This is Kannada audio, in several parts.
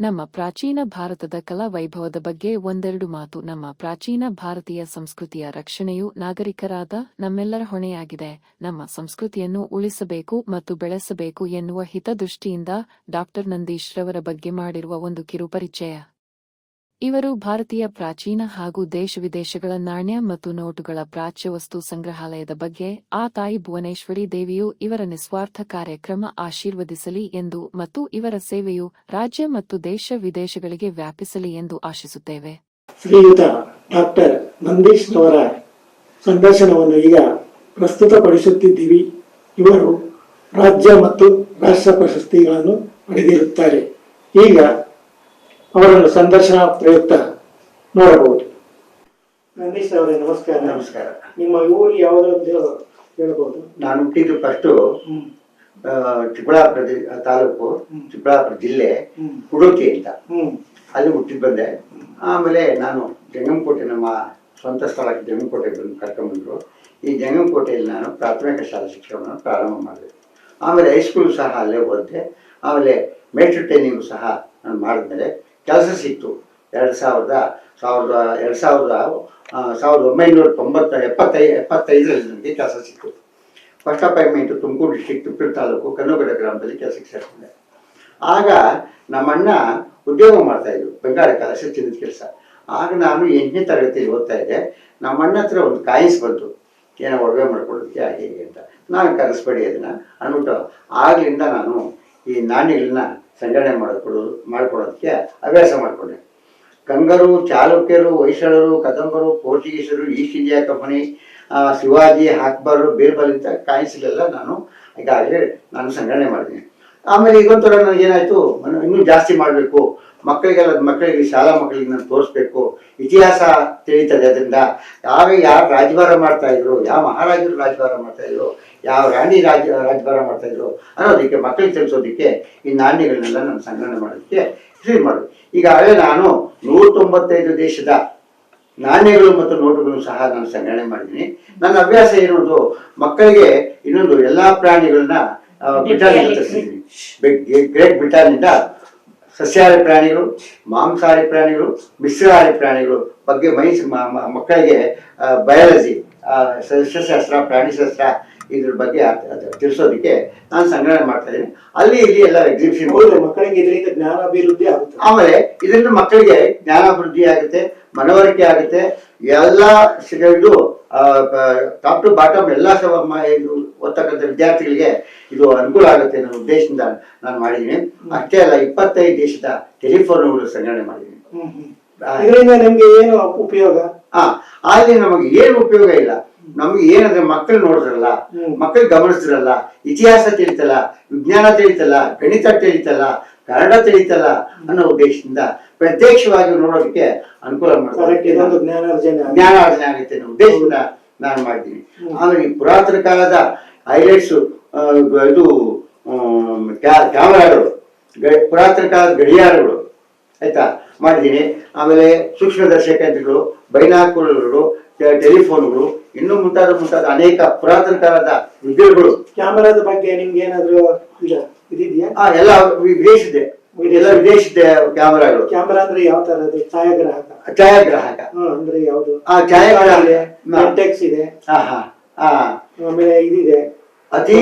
ನಮ್ಮ ಪ್ರಾಚೀನ ಭಾರತದ ಕಲಾ ವೈಭವದ ಬಗ್ಗೆ ಒಂದೆರಡು ಮಾತು. ನಮ್ಮ ಪ್ರಾಚೀನ ಭಾರತೀಯ ಸಂಸ್ಕೃತಿಯ ರಕ್ಷಣೆಯು ನಾಗರಿಕರಾದ ನಮ್ಮೆಲ್ಲರ ಹೊಣೆಯಾಗಿದೆ. ನಮ್ಮ ಸಂಸ್ಕೃತಿಯನ್ನು ಉಳಿಸಬೇಕು ಮತ್ತು ಬೆಳೆಸಬೇಕು ಎನ್ನುವ ಹಿತದೃಷ್ಟಿಯಿಂದ ಡಾ. ನಂದೀಶ್ ರವರ ಬಗ್ಗೆ ಮಾಡಿರುವ ಒಂದು ಕಿರು ಪರಿಚಯ. ಇವರು ಭಾರತೀಯ ಪ್ರಾಚೀನ ಹಾಗೂ ದೇಶ-ವಿದೇಶಗಳ ನಾಣ್ಯ ಮತ್ತು ನೋಟುಗಳ ಪ್ರಾಚ್ಯ ವಸ್ತು ಸಂಗ್ರಹಾಲಯದ ಬಗ್ಗೆ ಆ ತಾಯಿ ಭುವನೇಶ್ವರಿ ದೇವಿಯು ಇವರ ನಿಸ್ವಾರ್ಥ ಕಾರ್ಯಕ್ರಮ ಆಶೀರ್ವದಿಸಲಿ ಎಂದು ಮತ್ತು ಇವರ ಸೇವೆಯು ರಾಜ್ಯ ಮತ್ತು ದೇಶ-ವಿದೇಶಗಳಿಗೆ ವ್ಯಾಪಿಸಲಿ ಎಂದು ಆಶಿಸುತ್ತೇವೆ. ಶ್ರೀಯುತ ಡಾಕ್ಟರ್ ನಂದೀಶ್ ರವರ ಸಂದರ್ಶನವನ್ನು ಈಗ ಪ್ರಸ್ತುತಪಡಿಸುತ್ತಿದ್ದೀವಿ. ಇವರು ರಾಜ್ಯ ಮತ್ತು ರಾಷ್ಟ್ರ ಪ್ರಶಸ್ತಿಗಳನ್ನು ಪಡೆದಿರುತ್ತಾರೆ. ಈಗ ಅವರನ್ನು ಸಂದರ್ಶನ ಪ್ರಯುಕ್ತ ನೋಡಬಹುದು. ನಂದೀಶ್ ಅವರೇ, ನಮಸ್ಕಾರ. ನಮಸ್ಕಾರ. ನಿಮ್ಮ ಊರು ಯಾವುದಾದ್ರು ಹೇಳಬಹುದು? ನಾನು ಹುಟ್ಟಿದ್ದು ಫಸ್ಟು ಚಿಕ್ಕಬಳ್ಳಾಪುರ ತಾಲೂಕು, ಚಿಕ್ಕಬಳ್ಳಾಪುರ ಜಿಲ್ಲೆ, ಕುಡೋತಿ ಅಂತ, ಅಲ್ಲಿ ಹುಟ್ಟಿದ್ ಬಂದೆ. ಆಮೇಲೆ ನಾನು ಜಂಗಮಕೋಟೆ, ನಮ್ಮ ಸ್ವಂತ ಸ್ಥಳಕ್ಕೆ ಜಂಗಮಕೋಟೆ ಬಂದು ಕರ್ಕೊಂಡ್ಬಂದರು. ಈ ಜಂಗಮಕೋಟೆಯಲ್ಲಿ ನಾನು ಪ್ರಾಥಮಿಕ ಶಾಲಾ ಶಿಕ್ಷಣವನ್ನು ಪ್ರಾರಂಭ ಮಾಡಿದೆ. ಆಮೇಲೆ ಹೈಸ್ಕೂಲ್ ಸಹ ಅಲ್ಲೇ ಓದಿದೆ. ಆಮೇಲೆ ಮೇಸ್ಟರ್ ಟ್ರೈನಿಂಗು ಸಹ ನಾನು ಮಾಡಿದ್ಮೇಲೆ ಕೆಲಸ ಸಿಕ್ತು. 1975ರಲ್ಲಿ ನನಗೆ ಕೆಲಸ ಸಿಕ್ತು. First appointment Tumakuru district, Tumakuru taluk, Kannogada ಗ್ರಾಮದಲ್ಲಿ ಕೆಲಸಕ್ಕೆ ಸೇರಿಕೊಂಡೆ. ಆಗ ನಮ್ಮಣ್ಣ ಉದ್ಯೋಗ ಮಾಡ್ತಾಯಿದ್ರು, ಬೆಂಗಾಳಿ ಕೆಲಸ, ಚಿನ್ನದ ಕೆಲಸ. ಆಗ ನಾನು 8ನೇ ತರಗತಿಯಲ್ಲಿ ಓದ್ತಾ ಇದ್ದೆ. ನಮ್ಮಣ್ಣ ಹತ್ರ ಒಂದು ಕಾಯಿನ್ಸ್ ಬಂತು, ಏನೋ ಒಡವೆ ಮಾಡ್ಕೊಳ್ಳೋದಕ್ಕೆ ಹಾಗೆ ಅಂತ. ನಾನು ಕರೆಸ್ಬೇಡಿ ಅದನ್ನು ಅಂದ್ಬಿಟ್ಟು ಆಗಲಿಂದ ನಾನು ಈ ನಾಣ್ಯಗಳನ್ನ ಸಂಗ್ರಹಣೆ ಮಾಡ್ಕೊಳ್ಳೋದಕ್ಕೆ ಹವ್ಯಾಸ ಮಾಡಿಕೊಂಡೆ. ಗಂಗರು, ಚಾಲುಕ್ಯರು, ಹೊಯ್ಸಳರು, ಕದಂಬರು, ಪೋರ್ಚುಗೀಸರು, East India company, Shivaji, Akbar, Birbal ಇಂಥ ಕಾಯಿನ್ಸ್ಗಳೆಲ್ಲ ನಾನು ಈಗಾಗಲೇ ಸಂಗ್ರಹಣೆ ಮಾಡಿದ್ದೀನಿ. ಆಮೇಲೆ ಈಗೊಂಥರ ನನಗೇನಾಯಿತು, ಇನ್ನೂ ಜಾಸ್ತಿ ಮಾಡಬೇಕು, ಮಕ್ಕಳಿಗೆ ಶಾಲಾ ಮಕ್ಕಳಿಗೆ ನಾನು ತೋರಿಸ್ಬೇಕು, ಇತಿಹಾಸ ತಿಳಿತದೆ. ಅದರಿಂದ ಯಾರು ರಾಜಭಾರ ಮಾಡ್ತಾಯಿದ್ರು, ಯಾವ ಮಹಾರಾಜರು ರಾಜಭಾರ ಮಾಡ್ತಾಯಿದ್ರು, ಯಾವ ರಾಣಿ ರಾಜಭಾರ ಮಾಡ್ತಾಯಿದ್ರು ಅನ್ನೋದಕ್ಕೆ ಮಕ್ಕಳಿಗೆ ತಿಳಿಸೋದಕ್ಕೆ ಈ ನಾಣ್ಯಗಳನ್ನೆಲ್ಲ ನಾನು ಸಂಗ್ರಹಣೆ ಮಾಡೋದಕ್ಕೆ ಶುರು ಮಾಡಿದೆ. ಈಗಾಗಲೇ ನಾನು 195 ದೇಶದ ನಾಣ್ಯಗಳು ಮತ್ತು ನೋಟುಗಳು ಸಹ ನಾನು ಸಂಗ್ರಹಣೆ ಮಾಡಿದ್ದೀನಿ. ನನ್ನ ಹವ್ಯಾಸ ಏನೊಂದು, ಮಕ್ಕಳಿಗೆ ಇನ್ನೊಂದು ಎಲ್ಲ ಪ್ರಾಣಿಗಳನ್ನ ಬ್ರಿಟನ್ನಿಂದ ತರಿಸಿದ್ದೀನಿ. ಗ್ರೇಟ್ ಬ್ರಿಟನ್ನಿಂದ ಸಸ್ಯಾಹಾರಿ ಪ್ರಾಣಿಗಳು, ಮಾಂಸಾಹಾರಿ ಪ್ರಾಣಿಗಳು, ಮಿಶ್ರಾಹಾರಿ ಪ್ರಾಣಿಗಳು ಬಗ್ಗೆ ಮಕ್ಕಳಿಗೆ ಬಯಾಲಜಿ, ಸಸ್ಯಶಾಸ್ತ್ರ, ಪ್ರಾಣಿಶಾಸ್ತ್ರ ಇದ್ರ ಬಗ್ಗೆ ತಿಳಿಸೋದಕ್ಕೆ ನಾನು ಸಂಗ್ರಹಣೆ ಮಾಡ್ತಾ ಇದ್ದೀನಿ. ಅಲ್ಲಿ ಇಲ್ಲಿ ಎಲ್ಲ ಎಕ್ಸಿಬಿಷನ್ ಮಕ್ಕಳಿಗೆ ಇದರಿಂದ ಜ್ಞಾನಾಭಿವೃದ್ಧಿ ಆಗುತ್ತೆ. ಆಮೇಲೆ ಇದರಿಂದ ಮಕ್ಕಳಿಗೆ ಜ್ಞಾನಾಭಿವೃದ್ಧಿ ಆಗುತ್ತೆ, ಮನವರಿಕೆ ಆಗುತ್ತೆ. ಎಲ್ಲ ಇದು ಟಾಪ್ ಟು ಬಾಟಮ್ ಎಲ್ಲ ಓದ್ತಕ್ಕಂಥ ವಿದ್ಯಾರ್ಥಿಗಳಿಗೆ ಇದು ಅನುಕೂಲ ಆಗುತ್ತೆ ಅನ್ನೋ ಉದ್ದೇಶದಿಂದ ನಾನು ಮಾಡಿದ್ದೀನಿ. ಅಷ್ಟೇ ಅಲ್ಲ, 25 ದೇಶದ ಟೆಲಿಫೋನ್ಗಳು ಸಂಗ್ರಹಣೆ ಮಾಡಿದ್ದೀನಿ. ಇದರಿಂದ ನಿಮ್ಗೆ ಏನು ಉಪಯೋಗ? ಅಲ್ಲಿ ನಮಗೆ ಏನು ಉಪಯೋಗ ಇಲ್ಲ. ನಮ್ಗೆ ಏನಂದ್ರೆ ಮಕ್ಕಳು ನೋಡಿದ್ರಲ್ಲ, ಮಕ್ಕಳು ಗಮನಿಸಿದ್ರಲ್ಲ, ಇತಿಹಾಸ ತಿಳಿತಲ್ಲ, ವಿಜ್ಞಾನ ತಿಳಿತಲ್ಲ, ಗಣಿತ ತಿಳಿತಲ್ಲ, ಕನ್ನಡ ತಿಳಿತಲ್ಲ ಅನ್ನೋ ಉದ್ದೇಶದಿಂದ ಪ್ರತ್ಯಕ್ಷವಾಗಿ ನೋಡೋದಕ್ಕೆ ಅನುಕೂಲ ಮಾಡ್ತಾರೆ. ಜ್ಞಾನಾರ್ಜನೆ ಆಗುತ್ತೆ ಅನ್ನೋ ಉದ್ದೇಶದಿಂದ ನಾನು ಮಾಡಿದ್ದೀನಿ. ಆಮೇಲೆ ಈ ಪುರಾತನ ಕಾಲದ ಹೈಲೈಟ್ಸು, ಇದು ಕ್ಯಾಮರಾಗಳು, ಪುರಾತನ ಕಾಲದ ಗಡಿಯಾರಗಳು ಆಯ್ತಾ ಮಾಡಿದ್ದೀನಿ. ಆಮೇಲೆ ಸೂಕ್ಷ್ಮದರ್ಶಕ ಯಂತ್ರಗಳು, ಬೈನಾಕುಲರ್ಗಳು, ಟೆಲಿಫೋನ್ಗಳು, ಇನ್ನು ಮುಂತಾದ ಅನೇಕ ಪುರಾತನ ಕಾಲದ ವಿದ್ಯೆಗಳು. ಕ್ಯಾಮರಾದ ಬಗ್ಗೆ ನಿಮ್ಗೆ ಏನಾದ್ರು ಇದಿದೆಯಾ? ಎಲ್ಲ ವಿದೇಶಿದೆ, ಎಲ್ಲ ವಿದೇಶಿದ ಕ್ಯಾಮರಾಗಳು. ಕ್ಯಾಮರಾ ಅಂದ್ರೆ ಯಾವ ತರದ್ದು? ಛಾಯಾಗ್ರಾಹಕ ಅಂದ್ರೆ ಯಾವುದು? ಛಾಯಾಗ್ರಾಹಕ ಇದೆ. ಆಮೇಲೆ ಇದಿದೆ ಅತಿ.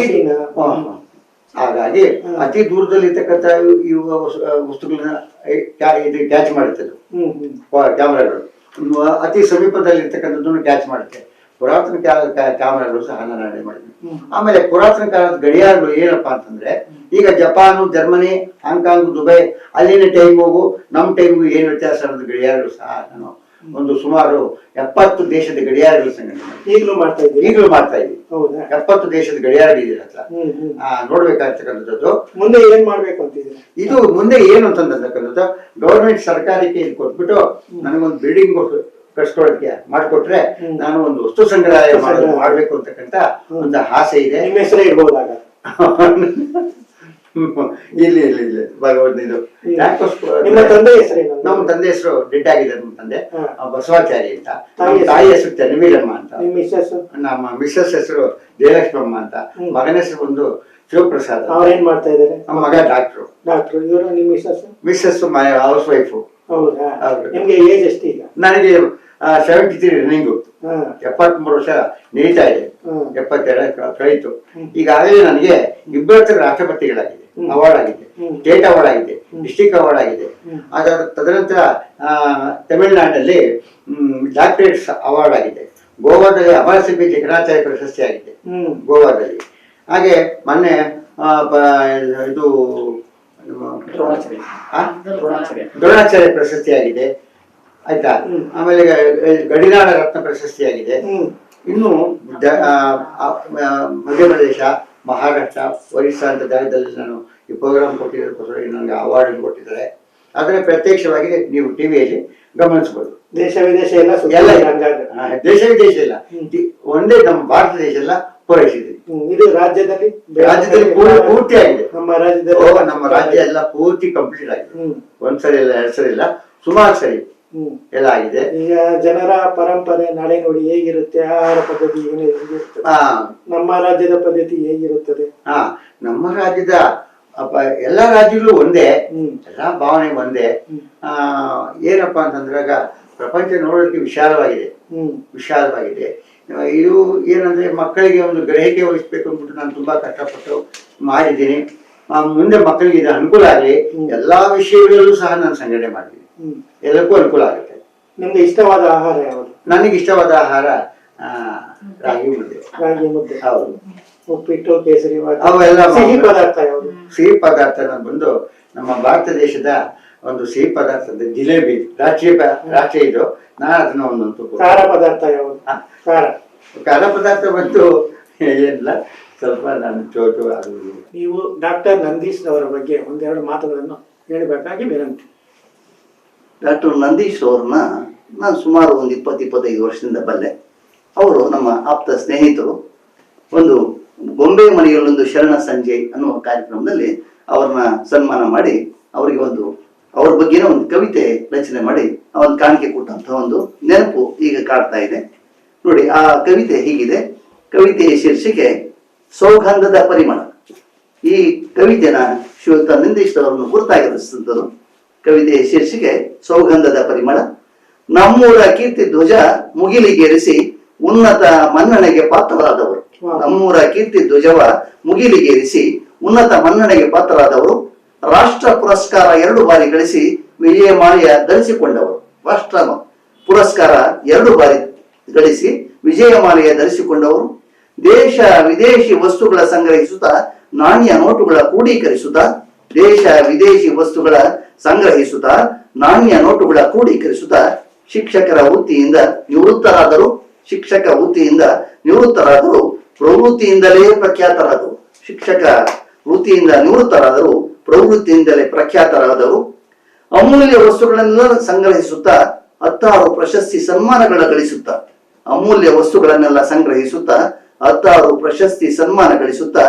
ಹಾಗಾಗಿ ಅತಿ ದೂರದಲ್ಲಿ ಇರ್ತಕ್ಕಂಥ ಇವು ವಸ್ತುಗಳನ್ನ ಕ್ಯಾಚ್ ಮಾಡುತ್ತೆ ಕ್ಯಾಮರಾಗಳು. ಅತಿ ಸಮೀಪದಲ್ಲಿ ಇರ್ತಕ್ಕಂಥದ್ದನ್ನು ಕ್ಯಾಚ್ ಮಾಡುತ್ತೆ. ಪುರಾತನ ಕ್ಯಾಮರಾಗಳು ಸಹ ನಾನು ರೆಡಿ ಮಾಡಿದ್ದೀನಿ. ಆಮೇಲೆ ಪುರಾತನ ಕಾಲದ ಗಡಿಯಾರಗಳು ಏನಪ್ಪಾ ಅಂತಂದ್ರೆ, ಈಗ ಜಪಾನು, ಜರ್ಮನಿ, ಹಾಂಗ್ಕಾಂಗ್, ದುಬೈ ಅಲ್ಲಿನ ಟೈಮಿಗೂ ನಮ್ಮ ಟೈಮಿಗೂ ಏನು ವ್ಯತ್ಯಾಸ ಅನ್ನೋದು ಗಡಿಯಾರಗಳು ಸಹ ನಾನು ಒಂದು ಸುಮಾರು 70 ದೇಶದ ಗಡಿಯಾರಗಳು ಸಂಗ್ರಹಣೆ ಈಗಲೂ ಮಾಡ್ತಾ ಇದ್ದೀವಿ. 70 ದೇಶದ ಗಡಿಯಾರಗಳಿದೆ ಹತ್ರ. ನೋಡ್ಬೇಕಾಗ್ತಕ್ಕಂಥದ್ದು. ಮುಂದೆ ಏನ್ ಮಾಡ್ಬೇಕು ಅಂತಿದೆ? ಇದು ಮುಂದೆ ಏನು ಅಂತಂತಕ್ಕಂಥದ್ದು, ಗೌರ್ಮೆಂಟ್ ಸರ್ಕಾರಕ್ಕೆ ಇದು ಕೊಟ್ಬಿಟ್ಟು ನನಗೊಂದು ಬಿಲ್ಡಿಂಗ್ ಕಟ್ಸ್ಕೊಳಕ್ಕೆ ಮಾಡಿಕೊಟ್ರೆ ನಾನು ಒಂದು ವಸ್ತು ಸಂಗ್ರಹಾಲಯ ಮಾಡ್ಬೇಕು ಅಂತಕ್ಕಂಥ ಒಂದು ಆಸೆ ಇದೆ. ನಿಮ್ಮ ಹೆಸರೇ ಇರ್ಬೋದಾಗ? ಇಲ್ಲಿ ಭಗವಂತನಿದು. ನಿಮ್ಮ ತಂದೆ ಹೆಸರೇನು? ನಮ್ಮ ತಂದೆ ಹೆಸರು ಡೆಡ್ ಆಗಿದೆ. ನಮ್ಮ ತಂದೆ ಬಸವಾಚಾರಿ ಅಂತ. ತಾಯಿ ಹೆಸರು ಚೆನ್ನವೀರಮ್ಮ ಅಂತ. ನಮ್ಮ ಮಿಸ್ಸಸ್ ಹೆಸರು ಜಯಲಕ್ಷ್ಮಮ್ಮ ಅಂತ. ಮಗನ ಹೆಸರು ಬಂದು ಶಿವಪ್ರಸಾದ್ ಅವ್ರೇನ್ ಮಾಡ್ತಾ ಇದಾರೆ? ನಮ್ಮ ಮಗ ಡಾಕ್ಟ್ರು. ಇವರು ನಿಮ್ಮ ಮಿಸ್ಸಸ್ ಹೌಸ್ ವೈಫು. ಹೌದಾ? ನಿಮ್ಗೆ ಏಜ್ ಎಷ್ಟು ಈಗ? ನನಗೆ 73 ರನ್ನಿಂಗು, 73 ವರ್ಷ ನಡೀತಾ ಇದೆ, 72 ಕಳೀತು. ಈಗಾಗಲೇ ನನಗೆ 2 ರಾಷ್ಟ್ರಪತಿಗಳಾಗಿದೆ, ಅವಾರ್ಡ್ ಆಗಿದೆ, ಸ್ಟೇಟ್ ಅವಾರ್ಡ್ ಆಗಿದೆ, ಡಿಸ್ಟಿಕ್ ಅವಾರ್ಡ್ ಆಗಿದೆ. ತದನಂತರ ತಮಿಳುನಾಡಿನಲ್ಲಿ ಡಾಕ್ಟರೇಟ್ಸ್ ಅವಾರ್ಡ್ ಆಗಿದೆ. ಗೋವಾದಲ್ಲಿ ಅಮರಸಿಂಹ ಜಗನ್ನಾಚಾರ್ಯ ಪ್ರಶಸ್ತಿ ಆಗಿದೆ ಗೋವಾದಲ್ಲಿ. ಹಾಗೆ ಮೊನ್ನೆ ಇದು ದ್ರೋಣಾಚಾರ್ಯ ಪ್ರಶಸ್ತಿ ಆಗಿದೆ, ಆಯ್ತಾ. ಆಮೇಲೆ ಗಡಿನಾಡ ರತ್ನ ಪ್ರಶಸ್ತಿ ಆಗಿದೆ. ಇನ್ನು ಮಧ್ಯಪ್ರದೇಶ, ಮಹಾರಾಷ್ಟ್ರ, ಒರಿಸ್ಸಾ ಅಂತ ಜಾಗದಲ್ಲಿ ನಾನು ಈ ಪ್ರೋಗ್ರಾಮ್ ಕೊಟ್ಟಿರೋದಕ್ಕೋಸ್ಕರ ನನಗೆ ಅವಾರ್ಡ್ ಕೊಟ್ಟಿದ್ದಾರೆ. ಆದರೆ ಪ್ರತ್ಯಕ್ಷವಾಗಿ ನೀವು ಟಿವಿಯಲ್ಲಿ ಗಮನಿಸಬಹುದು. ದೇಶ ವಿದೇಶ ಎಲ್ಲ ದೇಶ ವಿದೇಶ ಇಲ್ಲ, ಒಂದೇ ನಮ್ಮ ಭಾರತ ದೇಶ ಎಲ್ಲ ಪೂರೈಸಿದೆ. ಇದು ರಾಜ್ಯದಲ್ಲಿ ಪೂರ್ತಿ ಆಗಿದೆ. ನಮ್ಮ ರಾಜ್ಯ ಎಲ್ಲ ಪೂರ್ತಿ ಕಂಪ್ಲೀಟ್ ಆಗಿದೆ. ಒಂದ್ಸರಿ ಇಲ್ಲ, 2 ಸರಿ ಇಲ್ಲ, ಸುಮಾರು ಸರಿ ಎಲ್ಲ ಆಗಿದೆ. ಈಗ ಜನರ ಪರಂಪರೆ ನಡೆ ನೋಡಿ ಹೇಗಿರುತ್ತೆ, ಆಹಾರ ಪದ್ಧತಿ ಹೇಗಿರುತ್ತೆ, ನಮ್ಮ ರಾಜ್ಯದ ಪದ್ಧತಿ ಹೇಗಿರುತ್ತದೆ? ನಮ್ಮ ರಾಜ್ಯದ ಎಲ್ಲ ರಾಜ್ಯಗಳು ಒಂದೇ, ಎಲ್ಲಾ ಭಾವನೆ ಒಂದೇ. ಏನಪ್ಪಾ ಅಂತಂದ್ರಾಗ ಪ್ರಪಂಚ ನೋಡೋದಕ್ಕೆ ವಿಶಾಲವಾಗಿದೆ. ಇದು ಏನಂದ್ರೆ ಮಕ್ಕಳಿಗೆ ಒಂದು ಗ್ರಹಿಕೆ ವಹಿಸ್ಬೇಕು ಅಂದ್ಬಿಟ್ಟು ನಾನು ತುಂಬಾ ಕಷ್ಟಪಟ್ಟು ಮಾಡಿದ್ದೀನಿ. ಮುಂದೆ ಮಕ್ಕಳಿಗೆ ಇದು ಅನುಕೂಲ ಆಗಲಿ, ಎಲ್ಲಾ ವಿಷಯಗಳಲ್ಲೂ ಸಹ ನಾನು ಸಂಘಟನೆ ಮಾಡಿದ್ದೀನಿ, ಎಲ್ಲಕ್ಕೂ ಅನುಕೂಲ ಆಗುತ್ತೆ. ನಿಮ್ಗೆ ಇಷ್ಟವಾದ ಆಹಾರ ಯಾವುದು? ನನಗೆ ಇಷ್ಟವಾದ ಆಹಾರ ರಾಗಿ ಮುದ್ದೆ. ಹೌದು. ಉಪ್ಪಿಟ್ಟು, ಕೇಸರಿ ಅವೆಲ್ಲ ಸಿಹಿ ಪದಾರ್ಥ ಯಾವುದು? ಸಿಹಿ ಪದಾರ್ಥ ಬಂದು ನಮ್ಮ ಭಾರತ ದೇಶದ ಒಂದು ಸಿಹಿ ಪದಾರ್ಥ ಜಿಲೇಬಿ, ರಾಷ್ಟ್ರೀಯ ಇದು. ನಾನು ಅದನ್ನ ಒಂದೊಂದು. ಖಾರ ಪದಾರ್ಥ ಯಾವುದು? ಖಾರ ಪದಾರ್ಥ ಬಂದು ಏನಿಲ್ಲ, ಸ್ವಲ್ಪ ನಾನು ಚೋಟು ಅದು. ನೀವು ಡಾಕ್ಟರ್ ನಂದೀಶ್ ಅವರ ಬಗ್ಗೆ ಒಂದೆರಡು ಮಾತುಗಳನ್ನು ಹೇಳಬೇಕಾಗಿ ವಿನಂತಿ. ಡಾಕ್ಟರ್ ನಂದೀಶ್ ಅವ್ರನ್ನ ನಾನು ಸುಮಾರು ಒಂದು 20-25 ವರ್ಷದಿಂದ ಬಲ್ಲೆ. ಅವರು ನಮ್ಮ ಆಪ್ತ ಸ್ನೇಹಿತರು. ಒಂದು ಗೊಂಬೆ ಮನೆಯಲ್ಲೊಂದು ಶರಣ ಸಂಜೆ ಅನ್ನುವ ಕಾರ್ಯಕ್ರಮದಲ್ಲಿ ಅವ್ರನ್ನ ಸನ್ಮಾನ ಮಾಡಿ ಅವರಿಗೆ ಅವ್ರ ಬಗ್ಗೆನೇ ಒಂದು ಕವಿತೆ ರಚನೆ ಮಾಡಿ ಅವನ್ ಕಾಣಿಕೆ ಕೊಟ್ಟಂತಹ ಒಂದು ನೆನಪು ಈಗ ಕಾಡ್ತಾ ಇದೆ. ನೋಡಿ, ಆ ಕವಿತೆ ಹೀಗಿದೆ. ಕವಿತೆಯ ಶೀರ್ಷಿಕೆ ಸೌಗಂಧದ ಪರಿಮಳ. ಈ ಕವಿತೆನ ಶ್ರೀಯುತ ನಂದೀಶ್ ಅವರನ್ನು ಕುರಿತಾಗಿರಿಸಿದಂಥದ್ದು. ಕವಿತೆಯ ಶೀರ್ಷಿಕೆ ಸೌಗಂಧದ ಪರಿಮಳ. ನಮ್ಮೂರ ಕೀರ್ತಿ ಧ್ವಜ ಮುಗಿಲಿಗೇರಿಸಿ ಉನ್ನತ ಮನ್ನಣೆಗೆ ಪಾತ್ರರಾದವರು. ನಮ್ಮೂರ ಕೀರ್ತಿ ಧ್ವಜವ ಮುಗಿಲಿಗೇರಿಸಿ ಉನ್ನತ ಮನ್ನಣೆಗೆ ಪಾತ್ರರಾದವರು. ರಾಷ್ಟ್ರ ಪುರಸ್ಕಾರ 2 ಬಾರಿ ಗಳಿಸಿ ವಿಜಯಮಾಲೆಯ ಧರಿಸಿಕೊಂಡವರು. ರಾಷ್ಟ್ರ ಪುರಸ್ಕಾರ 2 ಬಾರಿ ಗಳಿಸಿ ವಿಜಯಮಾಲೆಯ ಧರಿಸಿಕೊಂಡವರು. ದೇಶ ವಿದೇಶಿ ವಸ್ತುಗಳ ಸಂಗ್ರಹಿಸುತ್ತಾ ನಾಣ್ಯ ನೋಟುಗಳ ಕ್ರೋಢೀಕರಿಸುತ್ತಾ ದೇಶ ವಿದೇಶಿ ವಸ್ತುಗಳ ಸಂಗ್ರಹಿಸುತ್ತಾ ನಾಣ್ಯ ನೋಟುಗಳ ಕ್ರೋಢೀಕರಿಸುತ್ತಾ ಶಿಕ್ಷಕ ವೃತ್ತಿಯಿಂದ ನಿವೃತ್ತರಾದರು. ಪ್ರವೃತ್ತಿಯಿಂದಲೇ ಪ್ರಖ್ಯಾತರಾದರು. ಶಿಕ್ಷಕ ವೃತ್ತಿಯಿಂದ ನಿವೃತ್ತರಾದರು, ಪ್ರವೃತ್ತಿಯಿಂದಲೇ ಪ್ರಖ್ಯಾತರಾದರು. ಅಮೂಲ್ಯ ವಸ್ತುಗಳನ್ನೆಲ್ಲ ಸಂಗ್ರಹಿಸುತ್ತಾ 16 ಪ್ರಶಸ್ತಿ ಸನ್ಮಾನಗಳ ಗಳಿಸುತ್ತಾ ಅಮೂಲ್ಯ ವಸ್ತುಗಳನ್ನೆಲ್ಲ ಸಂಗ್ರಹಿಸುತ್ತಾ 16 ಪ್ರಶಸ್ತಿ ಸನ್ಮಾನ ಗಳಿಸುತ್ತಾ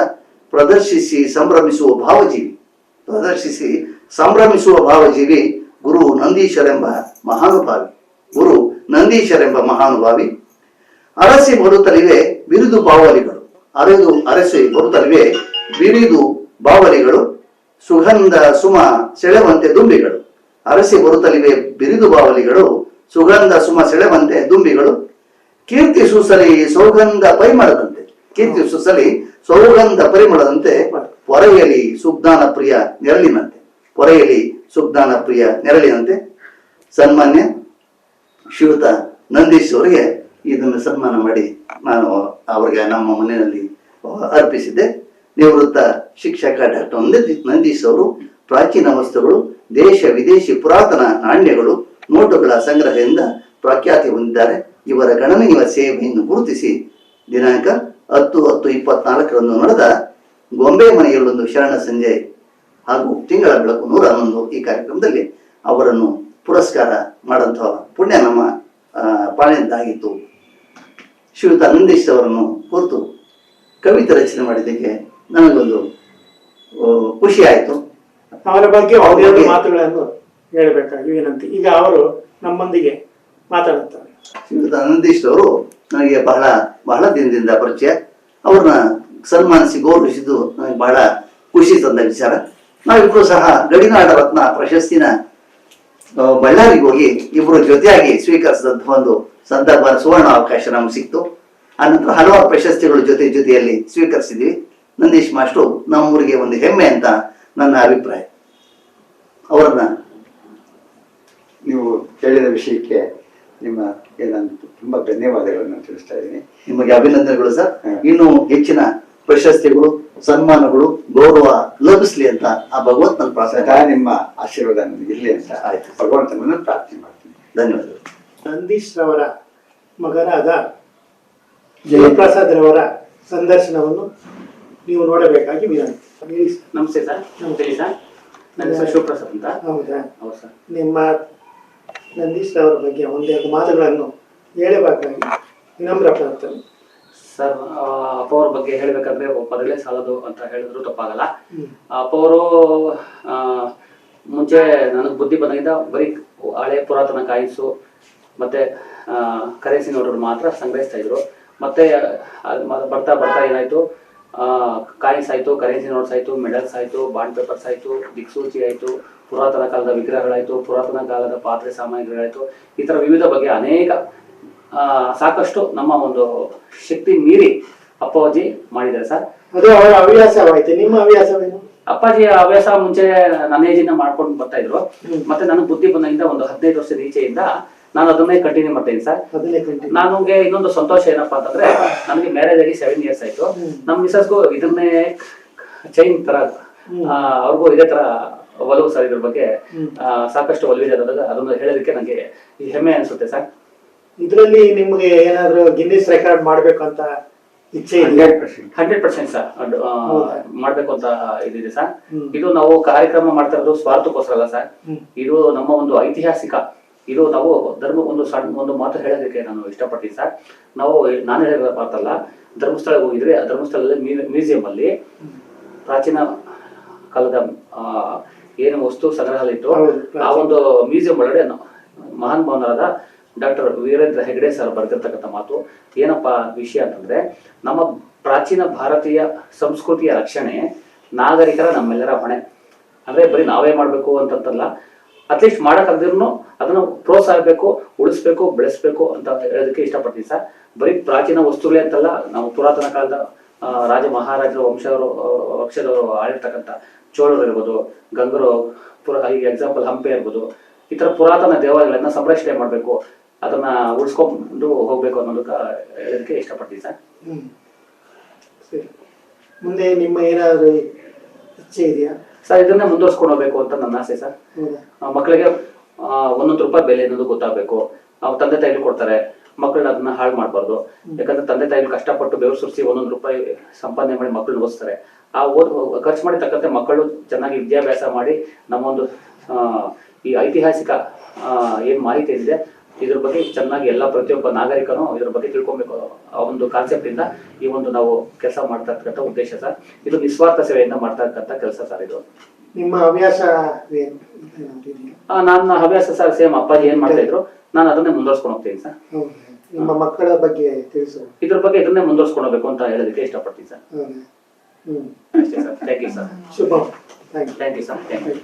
ಪ್ರದರ್ಶಿಸಿ ಸಂಭ್ರಮಿಸುವ ಭಾವಜೀವಿ ಗುರು ನಂದೀಶರೆಂಬ ಮಹಾನುಭಾವಿ. ಅರಸಿ ಬರುತ್ತಲಿವೆ ಬಿರುದು ಬಾವಲಿಗಳು. ಬಿರಿದು ಬಾವಲಿಗಳು. ಸುಗಂಧ ಸುಮ ಸೆಳೆವಂತೆ ದುಂಬಿಗಳು. ಅರಸಿ ಬರುತ್ತಲಿವೆ ಬಿರಿದು ಬಾವಲಿಗಳು, ಸುಗಂಧ ಸುಮ ಸೆಳೆವಂತೆ ದುಂಬಿಗಳು. ಕೀರ್ತಿ ಸುಸಲಿ ಸೌಗಂಧ ಪರಿಮಳದಂತೆ ಪೊರೆಯಲಿ ಸುಜ್ಞಾನ ಪ್ರಿಯ ನೆರಳಿನಂತೆ. ಸನ್ಮಾನ್ಯ ಶ್ರೀಯುತ ನಂದೀಶ್ ಅವರಿಗೆ ಇದನ್ನು ಸನ್ಮಾನ ಮಾಡಿ ನಾನು ಅವರಿಗೆ ನಮ್ಮ ಮನೆಯಲ್ಲಿ ಅರ್ಪಿಸಿದ್ದೆ. ನಿವೃತ್ತ ಶಿಕ್ಷಕ ಡಾಕ್ಟರ್ ನಂದೀಶ್ ಅವರು ಪ್ರಾಚೀನ ವಸ್ತುಗಳು, ದೇಶ ವಿದೇಶಿ ಪುರಾತನ ನಾಣ್ಯಗಳು, ನೋಟುಗಳ ಸಂಗ್ರಹದಿಂದ ಪ್ರಖ್ಯಾತಿ ಹೊಂದಿದ್ದಾರೆ. ಇವರ ಗಣನೀಯ ಸೇವೆಯನ್ನು ಗುರುತಿಸಿ ದಿನಾಂಕ 10/10/24 ನಡೆದ ಗೊಂಬೆ ಮನೆಯಲ್ಲೊಂದು ಶರಣ ಸಂಜೆ ಹಾಗೂ ತಿಂಗಳ ಬೆಳಕು 111 ಈ ಕಾರ್ಯಕ್ರಮದಲ್ಲಿ ಅವರನ್ನು ಪುರಸ್ಕಾರ ಮಾಡುವಂತಹ ಪುಣ್ಯ ನಮ್ಮ ಪಾಲಿನದ್ದಾಗಿತ್ತು. ಶ್ರೀಯುತ ನಂದೀಶ್ ಅವರನ್ನು ಕುರಿತು ಕವಿತೆ ರಚನೆ ಮಾಡಿದ್ದಕ್ಕೆ ನನಗೊಂದು ಖುಷಿ ಆಯಿತು. ಅವರ ಬಗ್ಗೆ ಮಾತುಗಳನ್ನು ಹೇಳಬೇಕಾಗಿ ವಿನಂತಿ. ಈಗ ಅವರು ನಮ್ಮೊಂದಿಗೆ ಮಾತಾಡುತ್ತಾರೆ. ಶ್ರೀಯುತ ನಂದೀಶ್ ಅವರು ನನಗೆ ಬಹಳ ದಿನದಿಂದ ಪರಿಚಯ. ಅವ್ರನ್ನ ಸನ್ಮಾನಿಸಿ ಗೌರವಿಸಿದ್ದು ನನಗೆ ಬಹಳ ಖುಷಿ ತಂದ ವಿಚಾರ. ನಾವಿಬ್ರು ಸಹ ಗಡಿನಾಡ ರತ್ನ ಪ್ರಶಸ್ತಿನ ಬಳ್ಳಾರಿಗೆ ಹೋಗಿ ಇಬ್ರು ಜೊತೆಯಾಗಿ ಸ್ವೀಕರಿಸಿದಂತಹ ಒಂದು ಸಂದರ್ಭ, ಸುವರ್ಣ ಅವಕಾಶ ನಮ್ಗೆ ಸಿಕ್ತು. ಆನಂತರ ಹಲವಾರು ಪ್ರಶಸ್ತಿಗಳು ಜೊತೆಯಲ್ಲಿ ಸ್ವೀಕರಿಸಿದ್ವಿ. ನಂದೀಶ್ ಮಾಸ್ಟ್ರು ನಮ್ಮೂರಿಗೆ ಒಂದು ಹೆಮ್ಮೆ ಅಂತ ನನ್ನ ಅಭಿಪ್ರಾಯ. ಅವರನ್ನ ನೀವು ಹೇಳಿದ ವಿಷಯಕ್ಕೆ ನಿಮಗೆ ನಾನು ತುಂಬ ಧನ್ಯವಾದಗಳನ್ನು ತಿಳಿಸ್ತಾ ಇದ್ದೀನಿ. ನಿಮಗೆ ಅಭಿನಂದನೆಗಳು ಸರ್. ಇನ್ನು ಹೆಚ್ಚಿನ ಪ್ರಶಸ್ತಿಗಳು, ಸನ್ಮಾನಗಳು, ಗೌರವ ಲಭಿಸ್ಲಿ ಅಂತ ಆ ಭಗವಂತ ನನ್ನ ಪ್ರಾರ್ಥನೆ. ಸದಾ ನಿಮ್ಮ ಆಶೀರ್ವಾದ ನನಗೆ ಇರಲಿ ಅಂತ ಆಯ್ತು. ಭಗವಂತನನ್ನು ಪ್ರಾರ್ಥನೆ ಮಾಡ್ತೀನಿ. ಧನ್ಯವಾದಗಳು. ನಂದೀಶ್ ರವರ ಮಗನಾದ ಜಯಪ್ರಸಾದ್ ರವರ ಸಂದರ್ಶನವನ್ನು ನೀವು ನೋಡಬೇಕಾಗಿ ವಿನಂತಿ. ಹೇಳಿ ಸರ್. ನಮಸ್ತೆ ಸರ್. ಹೇಳಿ ಸರ್. ನನ್ನ ಹೆಸರು ಶಿವಪ್ರಸಾದ್ ಅಂತ. ಹೌದಾ? ಹೌದು ಸರ್. ನಿಮ್ಮ ನಂದೀಶ್ ರವರ ಬಗ್ಗೆ ಒಂದೆರಡು ಮಾತುಗಳನ್ನು ಹೇಳಬೇಕಾಗಿ ವಿನಮ್ರ ಪ್ರಾರ್ಥನೆ. ಸರ್, ಅಪ್ಪ ಅವ್ರ ಬಗ್ಗೆ ಹೇಳ್ಬೇಕಂದ್ರೆ ಪದಗಳೇ ಸಾಲದು ಅಂತ ಹೇಳಿದ್ರು ತಪ್ಪಾಗಲ್ಲ. ಅಪ್ಪ ಅವರು ಮುಂಚೆ ನನಗೆ ಬುದ್ಧಿ ಬಂದಾಗಿಂದ ಬರೀ ಹಳೆ ಪುರಾತನ ಕಾಯಿನ್ಸು ಮತ್ತೆ ಕರೆನ್ಸಿ ನೋಟುಗಳು ಮಾತ್ರ ಸಂಗ್ರಹಿಸ್ತಾ ಇದ್ರು. ಮತ್ತೆ ಬರ್ತಾ ಬರ್ತಾ ಏನಾಯ್ತು, ಕಾಯಿನ್ಸ್ ಆಯ್ತು, ಕರೆನ್ಸಿ ನೋಟ್ಸ್ ಆಯ್ತು, ಮೆಡಲ್ಸ್ ಆಯ್ತು, ಬಾಂಡ್ ಪೇಪರ್ಸ್ ಆಯ್ತು, ದಿಕ್ಸೂಚಿ ಆಯ್ತು, ಪುರಾತನ ಕಾಲದ ವಿಗ್ರಹಗಳಾಯ್ತು, ಪುರಾತನ ಕಾಲದ ಪಾತ್ರೆ ಸಾಮಗ್ರಿಗಳಾಯ್ತು. ಈ ತರ ವಿವಿಧ ಬಗೆಯ ಅನೇಕ ಸಾಕಷ್ಟು ನಮ್ಮ ಒಂದು ಶಕ್ತಿ ಮೀರಿ ಅಪ್ಪಾಜಿ ಮಾಡಿದ್ದಾರೆ ಸರ್. ಅದು ಅವರ ಹವ್ಯಾಸವಾಯ್ತು. ನಿಮ್ಮ ಹವ್ಯಾಸವೇನು? ಅಪ್ಪಾಜಿ ಹವ್ಯಾಸ ಮುಂಚೆ ನನ್ನ ಏಜಿಂದ ಮಾಡ್ಕೊಂಡು ಬರ್ತಾ ಇದ್ರು. ಮತ್ತೆ ನನಗೆ ಬುದ್ಧಿ ಬಂದಾಗಿಂದ ಒಂದು 15 ವರ್ಷದ ಈಚೆಯಿಂದ ನಾನು ಅದನ್ನೇ ಕಂಟಿನ್ಯೂ ಮಾಡ್ತಾ ಇದ್ದೀನಿ ಸರ್. ನನಗೆ ಇನ್ನೊಂದು ಸಂತೋಷ ಏನಪ್ಪಾ ಅಂತಂದ್ರೆ, ನನಗೆ ಮ್ಯಾರೇಜ್ ಆಗಿ 7 years ಆಯ್ತು. ನಮ್ಮ ಮಿಸಸ್ಗೂ ಇದನ್ನೇ ಚೈನ್ ತರ ಅವ್ರಿಗೂ ಇದೇ ತರ ಒಲವು ಸರ್. ಇದ್ರ ಬಗ್ಗೆ ಸಾಕಷ್ಟು ಒಲವಿದೆ ಅನ್ನೋದಾಗ ಅದನ್ನು ಹೇಳೋದಕ್ಕೆ ನನಗೆ ಹೆಮ್ಮೆ ಅನ್ಸುತ್ತೆ ಸರ್. ಇದರಲ್ಲಿ ನಿಮ್ಗೆ ಏನಾದ್ರು ಗಿನ್ನಿಸ್ ರೆಕಾರ್ಡ್ ಮಾಡ್ಬೇಕು ಅಂತ ಇಚ್ಛೆ ಇದೆ? 100% ಸರ್ ಮಾಡ್ಬೇಕು ಅಂತ ಇದಿದೆ ಸರ್. ಇದು ನಾವು ಕಾರ್ಯಕ್ರಮ ಮಾಡ್ತಾ ಇರೋದು ಸ್ವಾರ್ಥಕ್ಕೋಸ್ಕರ ಅಲ್ಲ ಸರ್. ಇದು ನಮ್ಮ ಒಂದು ಐತಿಹಾಸಿಕ, ಇದು ನಾವು ಧರ್ಮ ಒಂದು ಸಣ್ಣ ಒಂದು ಮಾತು ಹೇಳೋದಕ್ಕೆ ನಾನು ಇಷ್ಟಪಡ್ತೀನಿ ಸರ್. ನಾವು ನಾನು ಹೇಳಿದ ಮಾತಲ್ಲ, ಧರ್ಮಸ್ಥಳಕ್ಕೆ ಹೋಗಿದ್ರೆ ಆ ಧರ್ಮಸ್ಥಳದಲ್ಲಿ ಮ್ಯೂಸಿಯಂ ಅಲ್ಲಿ ಪ್ರಾಚೀನ ಕಾಲದ ಏನು ವಸ್ತು ಸಂಗ್ರಹಾಲಯ ಇತ್ತು, ಆ ಒಂದು ಮ್ಯೂಸಿಯಂ ಒಳಗಡೆ ಮಹಾನ್ ಭಾವನರಾದ ಡಾಕ್ಟರ್ ವೀರೇಂದ್ರ ಹೆಗ್ಡೆ ಸರ್ ಬರೆದಿರ್ತಕ್ಕಂಥ ಮಾತು ಏನಪ್ಪಾ ವಿಷಯ ಅಂತಂದ್ರೆ, ನಮ್ಮ ಪ್ರಾಚೀನ ಭಾರತೀಯ ಸಂಸ್ಕೃತಿಯ ರಕ್ಷಣೆ ನಾಗರಿಕರ ನಮ್ಮೆಲ್ಲರ ಹೊಣೆ. ಅಂದ್ರೆ ಬರೀ ನಾವೇ ಮಾಡ್ಬೇಕು ಅಂತಂತಲ್ಲ, ಅಟ್ಲೀಸ್ಟ್ ಮಾಡಕ್ಕಾಗದಿರೂ ಅದನ್ನು ಪ್ರೋತ್ಸಾಹಿಸಬೇಕು, ಉಳಿಸ್ಬೇಕು, ಬೆಳೆಸ್ಬೇಕು ಅಂತ ಹೇಳೋದಕ್ಕೆ ಇಷ್ಟಪಡ್ತೀನಿ ಸರ್. ಬರೀ ಪ್ರಾಚೀನ ವಸ್ತುಗಳೇ ಅಂತಲ್ಲ, ನಾವು ಪುರಾತನ ಕಾಲದ ರಾಜ ಮಹಾರಾಜರ ವಂಶದವರು ಆಳಿರ್ತಕ್ಕಂಥ ಚೋಳರು ಇರ್ಬೋದು, ಗಂಗರು, ಈಗ ಎಕ್ಸಾಂಪಲ್ ಹಂಪೆ ಇರ್ಬೋದು, ಈ ತರ ಪುರಾತನ ದೇವಾಲಯಗಳನ್ನ ಸಂರಕ್ಷಣೆ ಮಾಡ್ಬೇಕು, ಅದನ್ನ ಉಳಿಸ್ಕೊಂಡು ಹೋಗ್ಬೇಕು ಅನ್ನೋದಕ್ಕೆ ಹೇಳೋದಕ್ಕೆ ಇಷ್ಟಪಡ್ತೀನಿ ಸರ್. ಸರಿ, ಮುಂದೆ ನಿಮ್ಮ ಏನಾದ್ರು ಇಚ್ಛೆ ಇದೆಯಾ ಸರ್? ಇದನ್ನೇ ಮುಂದುವರ್ಸ್ಕೊಂಡು ಹೋಗ್ಬೇಕು ಅಂತ ನನ್ನ ಆಸೆ ಸರ್. ಮಕ್ಕಳಿಗೆ 1 ರೂಪಾಯಿ ಬೆಲೆ ಅನ್ನೋದು ಗೊತ್ತಾಗಬೇಕು. ಅವ್ರು ತಂದೆ ತಾಯಿಗಳು ಕೊಡ್ತಾರೆ, ಮಕ್ಕಳನ್ನ ಅದನ್ನ ಹಾಳು ಮಾಡಬಾರ್ದು. ಯಾಕಂದ್ರೆ ತಂದೆ ತಾಯಿಗಳು ಕಷ್ಟಪಟ್ಟು ಬೆವರು ಸುರಿಸಿ 1 ರೂಪಾಯಿ ಸಂಪಾದನೆ ಮಾಡಿ ಮಕ್ಕಳನ್ನ ಓದಿಸ್ತಾರೆ. ಆ ಖರ್ಚು ಮಾಡಿ ತಕ್ಕಂತೆ ಮಕ್ಕಳು ಚೆನ್ನಾಗಿ ವಿದ್ಯಾಭ್ಯಾಸ ಮಾಡಿ ನಮ್ಮೊಂದು ಈ ಐತಿಹಾಸಿಕ ಏನ್ ಮಾಹಿತಿ ಇದೆ ಇದ್ರ ಬಗ್ಗೆ ಚೆನ್ನಾಗಿ ಎಲ್ಲ ಪ್ರತಿಯೊಬ್ಬ ನಾಗರಿಕನು ಇದ್ರ ಬಗ್ಗೆ ತಿಳ್ಕೊಬೇಕು. ಆ ಒಂದು ಕಾನ್ಸೆಪ್ಟ್ ಇಂದ ಈ ಒಂದು ನಾವು ಕೆಲಸ ಮಾಡ್ತಾ ಇರ್ತಕ್ಕಂಥ ಉದ್ದೇಶ ಸರ್. ಇದು ನಿಸ್ವಾರ್ಥ ಸೇವೆಯಿಂದ ಮಾಡ್ತಾ ಇರ್ತಕ್ಕಂಥ ಕೆಲಸ ಸರ್. ಇದು ನಿಮ್ಮ ಹವ್ಯಾಸ? ನನ್ನ ಹವ್ಯಾಸ ಸರ್ ಸೇಮ್ ಅಪ್ಪಾಜಿ ಏನ್ ಮಾಡ್ತಾ ಇದ್ರು ನಾನು ಅದನ್ನೇ ಮುಂದುವರ್ಸ್ಕೊಂಡು ಹೋಗ್ತೀನಿ ಸರ್. ನಿಮ್ಮ ಮಕ್ಕಳ ಬಗ್ಗೆ ತಿಳಿಸು. ಇದ್ರ ಬಗ್ಗೆ ಇದನ್ನೇ ಮುಂದುವರ್ಸ್ಕೊಂಡು ಹೋಗ್ಬೇಕು ಅಂತ ಹೇಳೋದಕ್ಕೆ ಇಷ್ಟಪಡ್ತೀನಿ ಸರ್. ಅಷ್ಟೇ ಸರ್. Thank you sir. ಶುಭ. Thank you sir. Thank you.